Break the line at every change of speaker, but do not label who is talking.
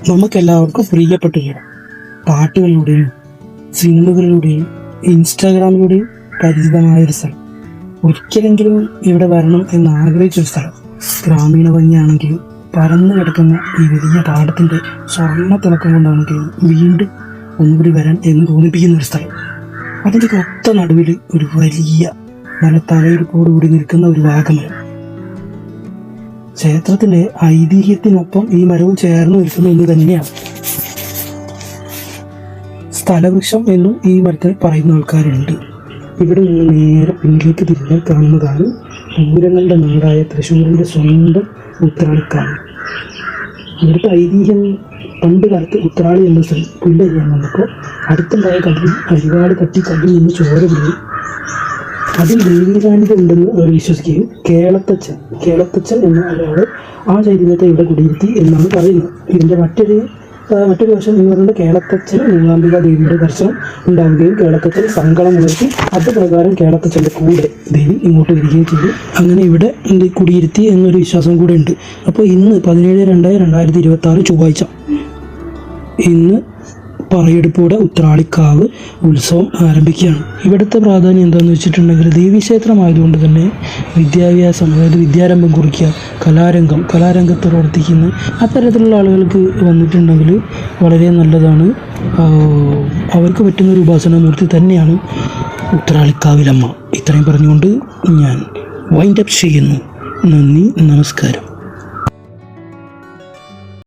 നമുക്കെല്ലാവർക്കും പ്രിയപ്പെട്ടൊരു പാട്ടുകളിലൂടെയും സിനിമകളിലൂടെയും ഇൻസ്റ്റാഗ്രാമിലൂടെയും പരിചിതമായൊരു സ്ഥലം. ഒരിക്കലെങ്കിലും ഇവിടെ വരണം എന്ന് ആഗ്രഹിച്ചൊരു സ്ഥലം. ഗ്രാമീണ ഭംഗിയാണെങ്കിലും പരന്നു കിടക്കുന്ന ഈ വലിയ പാടത്തിൻ്റെ സ്വർണ്ണ തിളക്കം കൊണ്ടാണെങ്കിലും വീണ്ടും ഒന്നുകൂടി വരാൻ എന്ന് തോന്നിപ്പിക്കുന്ന ഒരു സ്ഥലം. അതിൻ്റെ ഒത്ത നടുവിൽ ഒരു വലിയ നല്ല തലയെടുപ്പോടുകൂടി നിൽക്കുന്ന ഒരു വാഗമരം. ക്ഷേത്രത്തിൻ്റെ ഐതിഹ്യത്തിനൊപ്പം ഈ മരവും ചേർന്ന് നിൽക്കുന്ന ഒന്ന് തന്നെയാണ്. സ്ഥലവൃക്ഷം എന്നും ഈ മരത്തെ പറയുന്ന ആൾക്കാരുണ്ട്. ഇവിടെ നിന്ന് നേരെ പിന്നിലേക്ക് തിരിഞ്ഞാൽ കാണുന്നതാണ് പൂരങ്ങളുടെ നാടായ തൃശ്ശൂരിൻ്റെ സ്വന്തം ഉത്രാളിക്കാവ്. ഇവിടുത്തെ ഐതിഹ്യം പണ്ട് കാലത്ത് ഉത്രാളി എന്ന സ്ഥലം പുല്ലരിയാൻ വന്നപ്പോൾ അടുത്തുണ്ടായ കല്ലിൽ അരിവാട് തട്ടി കല്ലിൽ നിന്ന് ചോര വിടുകയും അതിൽ ദൈവിക സാന്നിധ്യം ഉണ്ടെന്ന് അവർ വിശ്വസിക്കുകയും കേളത്തച്ഛൻ എന്ന ഒരാൾ ആ ചൈതന്യത്തെ ഇവിടെ കുടിയിരുത്തി എന്നാണ് പറയുന്നത്. ഇതിൻ്റെ മറ്റൊരു വശം എന്ന് പറയുന്നത് കേളത്തച്ഛൻ മൂകാംബിക ദേവിയുടെ ദർശനം ഉണ്ടാവുകയും കേളത്തച്ഛൻ സങ്കടം ഉയർത്തി അത് പ്രകാരം കേളത്തച്ഛൻ്റെ കൂടെ ദേവി ഇങ്ങോട്ട് വരികയും ചെയ്തു. അങ്ങനെ ഇവിടെ കുടിയിരുത്തി എന്നൊരു വിശ്വാസം കൂടെ ഉണ്ട്. അപ്പോൾ ഇന്ന് 17/2/2026 ചൊവ്വാഴ്ച ഇന്ന് പറയെടുപ്പോടെ ഉത്രാളിക്കാവ് ഉത്സവം ആരംഭിക്കുകയാണ്. ഇവിടുത്തെ പ്രാധാന്യം എന്താണെന്ന് വെച്ചിട്ടുണ്ടെങ്കിൽ ദേവീക്ഷേത്രമായതുകൊണ്ട് തന്നെ വിദ്യാഭ്യാസം, അതായത് വിദ്യാരംഭം കുറിക്കുക, കലാരംഗത്ത് പ്രവർത്തിക്കുന്ന അത്തരത്തിലുള്ള ആളുകൾക്ക് വന്നിട്ടുണ്ടെങ്കിൽ വളരെ നല്ലതാണ്. അവർക്ക് പറ്റുന്നൊരു ഉപാസനാമൂർത്തി തന്നെയാണ് ഉത്രാളിക്കാവിലമ്മ. ഇത്രയും പറഞ്ഞുകൊണ്ട് ഞാൻ വൈൻഡപ്പ് ചെയ്യുന്നു. നന്ദി, നമസ്കാരം.